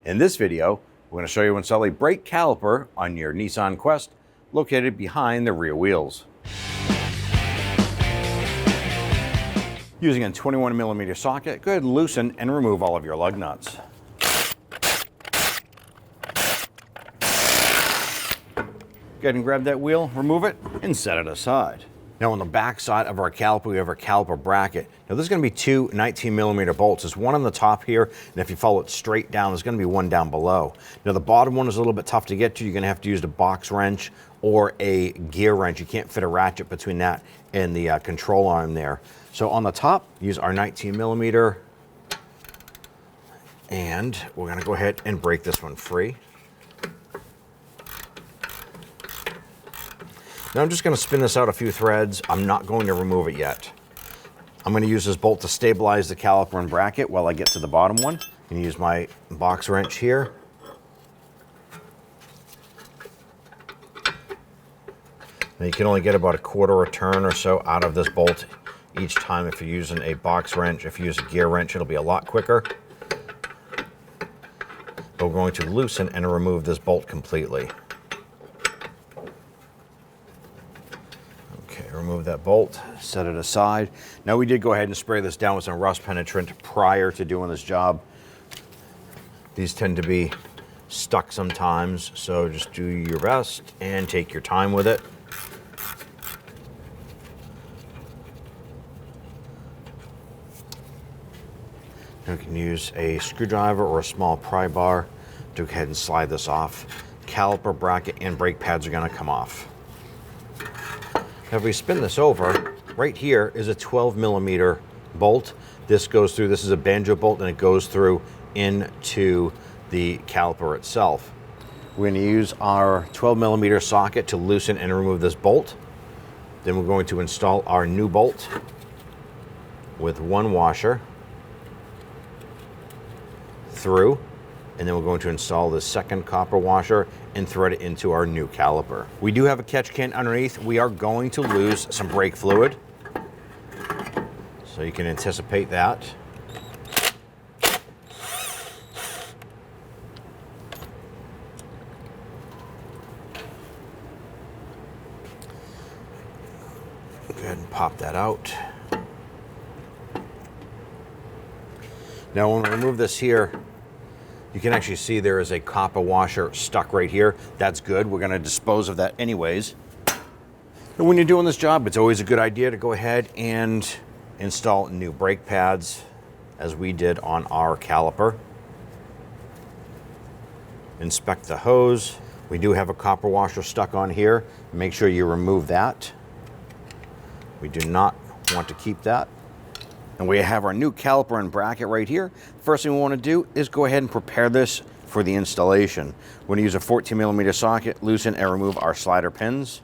In this video, we're going to show you how to install a brake caliper on your Nissan Quest located behind the rear wheels. Using a 21mm socket, go ahead and loosen and remove all of your lug nuts. Go ahead and grab that wheel, remove it, and set it aside. Now on the back side of our caliper, we have our caliper bracket. Now there's going to be two 19mm bolts. There's one on the top here, and if you follow it straight down, there's going to be one down below. Now the bottom one is a little bit tough to get to. You're going to have to use a box wrench or a gear wrench. You can't fit a ratchet between that and the control arm there. So on the top, use our 19mm, and we're going to go ahead and break this one free. Now I'm just going to spin this out a few threads. I'm not going to remove it yet. I'm going to use this bolt to stabilize the caliper and bracket while I get to the bottom one. I'm going to use my box wrench here. Now you can only get about a quarter a turn or so out of this bolt each time if you're using a box wrench. If you use a gear wrench, it'll be a lot quicker. But we're going to loosen and remove this bolt completely. Remove that bolt, set it aside. Now we did go ahead and spray this down with some rust penetrant prior to doing this job. These tend to be stuck sometimes, so just do your best and take your time with it. You can use a screwdriver or a small pry bar to go ahead and slide this off. Caliper, bracket, and brake pads are going to come off. Now if we spin this over, right here is a 12mm bolt. This goes through, this is a banjo bolt, and it goes through into the caliper itself. We're going to use our 12mm socket to loosen and remove this bolt. Then we're going to install our new bolt with one washer through, and then we're going to install the second copper washer and thread it into our new caliper. We do have a catch can underneath. We are going to lose some brake fluid, so you can anticipate that. Go ahead and pop that out. Now when we remove this here, you can actually see there is a copper washer stuck right here. That's good. We're going to dispose of that anyways. And when you're doing this job, it's always a good idea to go ahead and install new brake pads, as we did on our caliper. Inspect the hose. We do have a copper washer stuck on here. Make sure you remove that. We do not want to keep that. And we have our new caliper and bracket right here. First thing we want to do is go ahead and prepare this for the installation. We're going to use a 14mm socket, loosen and remove our slider pins.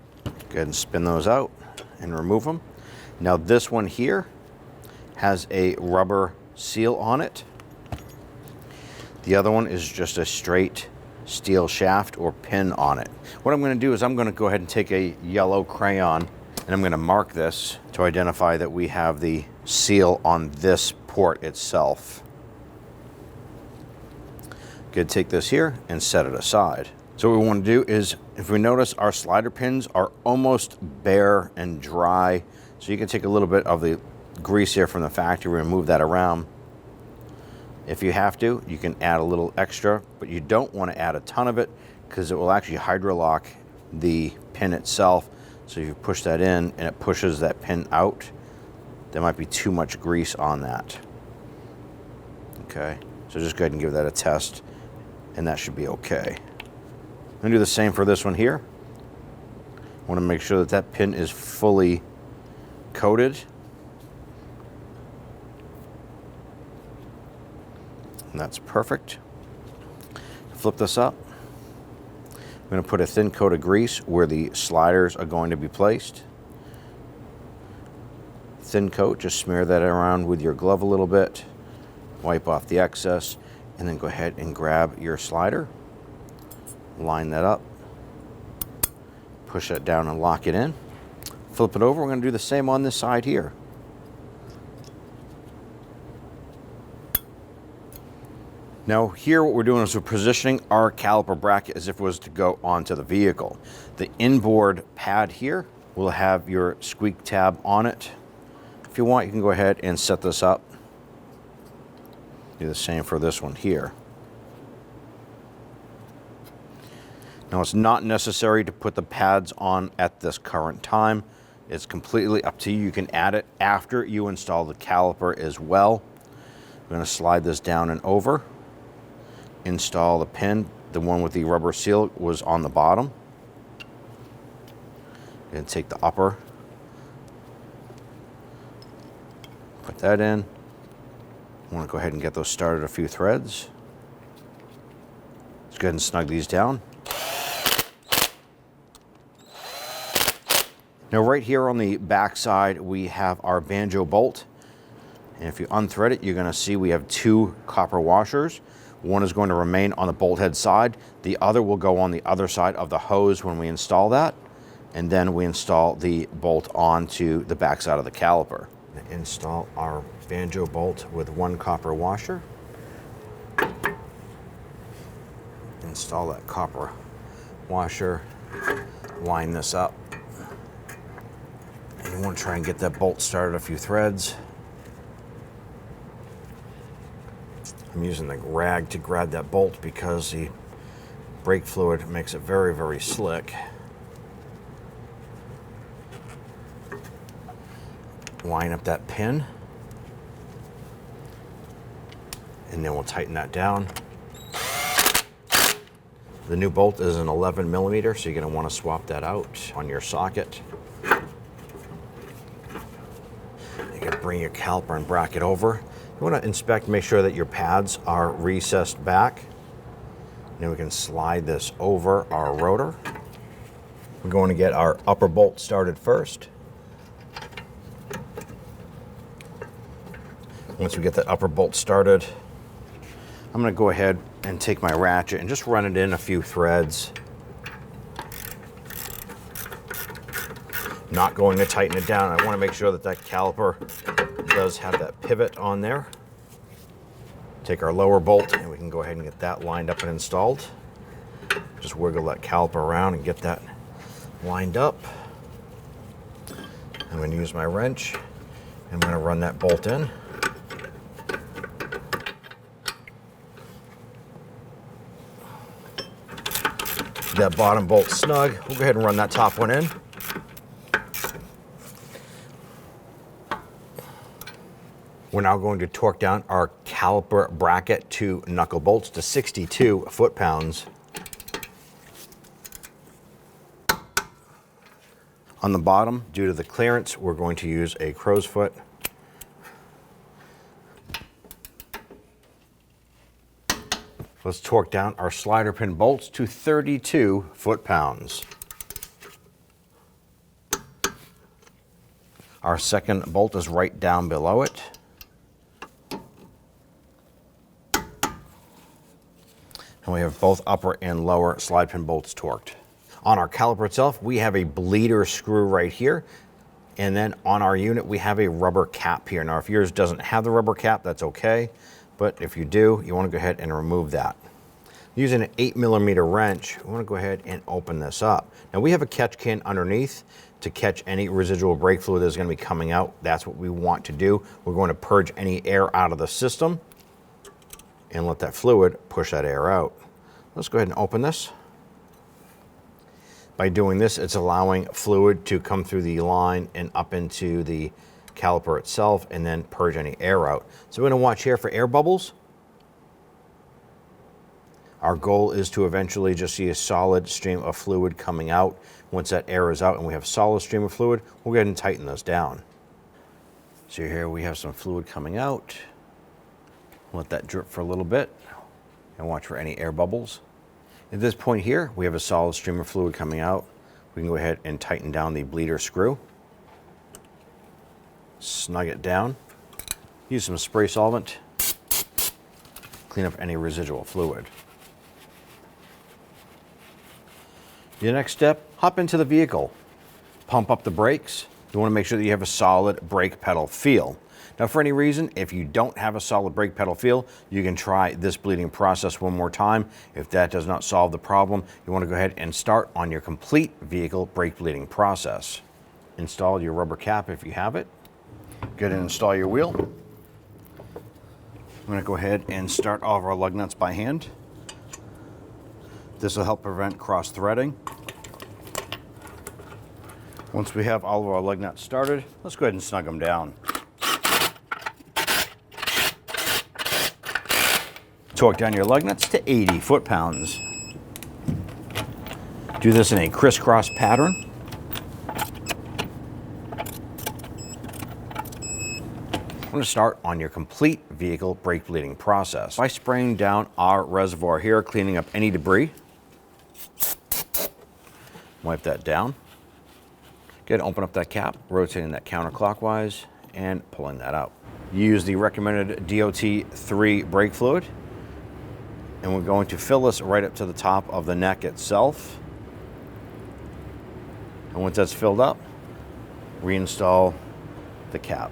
Go ahead and spin those out and remove them. Now this one here has a rubber seal on it. The other one is just a straight steel shaft or pin on it. What I'm going to do is I'm going to go ahead and take a yellow crayon, and I'm going to mark this to identify that we have the seal on this port itself. Good, take this here and set it aside. So what we want to do is, if we notice, our slider pins are almost bare and dry. So you can take a little bit of the grease here from the factory and move that around. If you have to, you can add a little extra, but you don't want to add a ton of it because it will actually hydrolock the pin itself. So if you push that in and it pushes that pin out, there might be too much grease on that. Okay, so just go ahead and give that a test, and that should be okay. I'm going to do the same for this one here. I want to make sure that that pin is fully coated. And that's perfect. Flip this up. I'm going to put a thin coat of grease where the sliders are going to be placed. Thin coat, just smear that around with your glove a little bit. Wipe off the excess, and then go ahead and grab your slider. Line that up. Push that down and lock it in. Flip it over. We're going to do the same on this side here. Now here what we're doing is we're positioning our caliper bracket as if it was to go onto the vehicle. The inboard pad here will have your squeak tab on it. If you want, you can go ahead and set this up. Do the same for this one here. Now it's not necessary to put the pads on at this current time. It's completely up to you. You can add it after you install the caliper as well. I'm going to slide this down and over. Install the pin. The one with the rubber seal was on the bottom. And take the upper. Put that in. I want to go ahead and get those started a few threads. Let's go ahead and snug these down. Now right here on the back side, we have our banjo bolt. And if you unthread it, you're going to see we have two copper washers. One is going to remain on the bolt head side. The other will go on the other side of the hose when we install that. And then we install the bolt onto the back side of the caliper. Install our banjo bolt with one copper washer. Install that copper washer. Line this up. And you want to try and get that bolt started a few threads. I'm using the rag to grab that bolt because the brake fluid makes it very, very slick. Line up that pin. And then we'll tighten that down. The new bolt is an 11 millimeter, so you're going to want to swap that out on your socket. You can bring your caliper and bracket over. You want to inspect, make sure that your pads are recessed back. Then we can slide this over our rotor. We're going to get our upper bolt started first. Once we get that upper bolt started, I'm going to go ahead and take my ratchet and just run it in a few threads. Not going to tighten it down. I want to make sure that that caliper does have that pivot on there. Take our lower bolt and we can go ahead and get that lined up and installed. Just wiggle that caliper around and get that lined up. I'm going to use my wrench. I'm going to run that bolt in. That bottom bolt snug. We'll go ahead and run that top one in. We're now going to torque down our caliper bracket to knuckle bolts to 62 foot-pounds. On the bottom, due to the clearance, we're going to use a crow's foot. Let's torque down our slider pin bolts to 32 foot-pounds. Our second bolt is right down below it. And we have both upper and lower slide pin bolts torqued. On our caliper itself, we have a bleeder screw right here. And then on our unit, we have a rubber cap here. Now, if yours doesn't have the rubber cap, that's okay. But if you do, you want to go ahead and remove that. Using an 8 millimeter wrench, we want to go ahead and open this up. Now we have a catch can underneath to catch any residual brake fluid that's going to be coming out. That's what we want to do. We're going to purge any air out of the system and let that fluid push that air out. Let's go ahead and open this. By doing this, it's allowing fluid to come through the line and up into the caliper itself and then purge any air out. So we're going to watch here for air bubbles. Our goal is to eventually just see a solid stream of fluid coming out. Once that air is out and we have a solid stream of fluid, we'll go ahead and tighten those down. So here we have some fluid coming out. Let that drip for a little bit and watch for any air bubbles. At this point here, we have a solid stream of fluid coming out. We can go ahead and tighten down the bleeder screw. Snug it down. Use some spray solvent. Clean up any residual fluid. The next step, hop into the vehicle. Pump up the brakes. You want to make sure that you have a solid brake pedal feel. Now, for any reason, if you don't have a solid brake pedal feel, you can try this bleeding process one more time. If that does not solve the problem, you want to go ahead and start on your complete vehicle brake bleeding process. Install your rubber cap if you have it. Go ahead and install your wheel. I'm going to go ahead and start all of our lug nuts by hand. This will help prevent cross-threading. Once we have all of our lug nuts started, let's go ahead and snug them down. Torque down your lug nuts to 80 foot-pounds. Do this in a crisscross pattern. I'm going to start on your complete vehicle brake bleeding process by spraying down our reservoir here, cleaning up any debris. Wipe that down. Go ahead and open up that cap, rotating that counterclockwise and pulling that out. Use the recommended DOT3 brake fluid, and we're going to fill this right up to the top of the neck itself. And once that's filled up, reinstall the cap.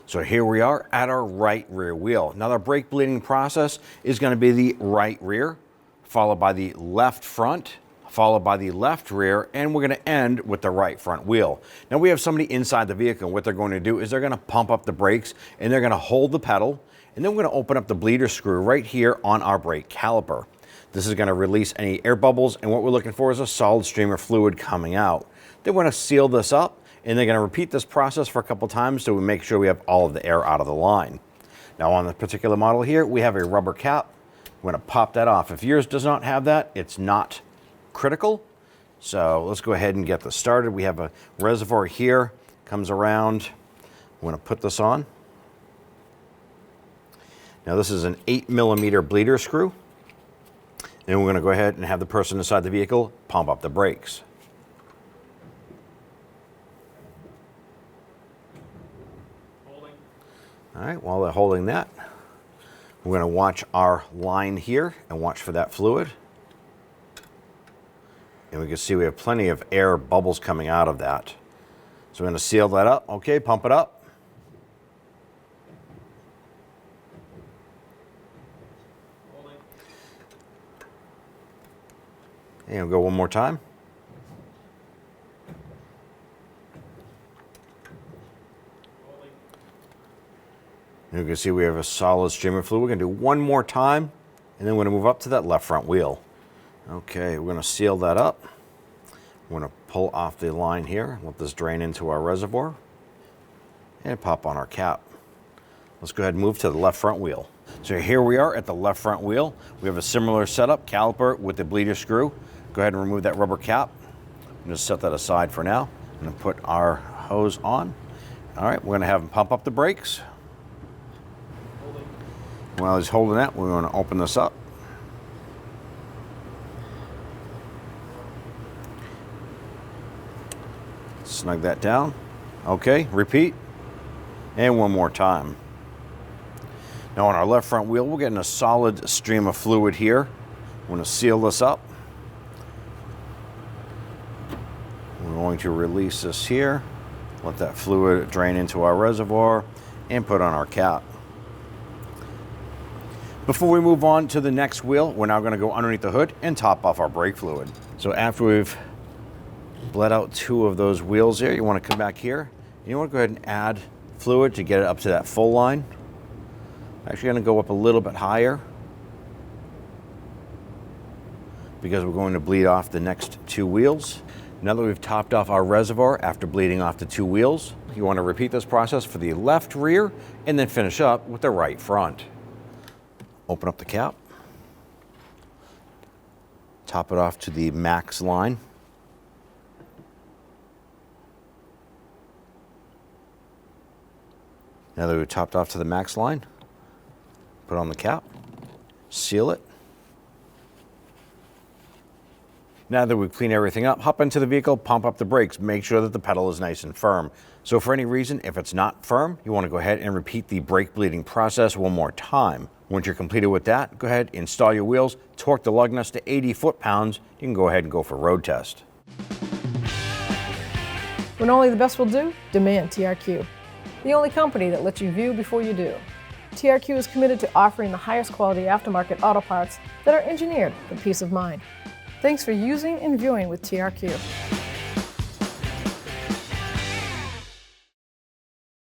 So here we are at our right rear wheel. Now the brake bleeding process is going to be the right rear, followed by the left front, followed by the left rear, and we're going to end with the right front wheel. Now we have somebody inside the vehicle. What they're going to do is they're going to pump up the brakes and they're going to hold the pedal, and then we're going to open up the bleeder screw right here on our brake caliper. This is going to release any air bubbles, and what we're looking for is a solid stream of fluid coming out. Then we're going to seal this up, and they're going to repeat this process for a couple times so we make sure we have all of the air out of the line. Now on this particular model here, we have a rubber cap. We're going to pop that off. If yours does not have that, it's not critical. So let's go ahead and get this started. We have a reservoir here, comes around. I'm going to put this on. Now this is an 8mm bleeder screw. And we're going to go ahead and have the person inside the vehicle pump up the brakes. All right, while they're holding that, we're going to watch our line here and watch for that fluid. And we can see we have plenty of air bubbles coming out of that. So we're going to seal that up. Okay, pump it up. And we'll go one more time. You can see we have a solid stream of fluid. We're going to do one more time, and then we're going to move up to that left front wheel. Okay, we're going to seal that up. We're going to pull off the line here, let this drain into our reservoir, and pop on our cap. Let's go ahead and move to the left front wheel. So here we are at the left front wheel. We have a similar setup, caliper with the bleeder screw. Go ahead and remove that rubber cap. I'm going to set that aside for now. I'm going to put our hose on. All right, we're going to have him pump up the brakes. While he's holding that, we're going to open this up. Snug that down. Okay, repeat. And one more time. Now on our left front wheel, we're getting a solid stream of fluid here. We're going to seal this up. We're going to release this here, let that fluid drain into our reservoir, and put on our cap. Before we move on to the next wheel, we're now going to go underneath the hood and top off our brake fluid. So after we've bled out two of those wheels there, you want to come back here. You want to go ahead and add fluid to get it up to that full line. Actually going to go up a little bit higher because we're going to bleed off the next two wheels. Now that we've topped off our reservoir after bleeding off the two wheels, you want to repeat this process for the left rear and then finish up with the right front. Open up the cap, top it off to the max line. Now that we've topped off to the max line, put on the cap, seal it. Now that we've cleaned everything up, hop into the vehicle, pump up the brakes, make sure that the pedal is nice and firm. So for any reason, if it's not firm, you want to go ahead and repeat the brake bleeding process one more time. Once you're completed with that, go ahead, install your wheels, torque the lug nuts to 80 foot-pounds. You can go ahead and go for road test. When only the best will do, demand TRQ. The only company that lets you view before you do. TRQ is committed to offering the highest quality aftermarket auto parts that are engineered for peace of mind. Thanks for using and viewing with TRQ.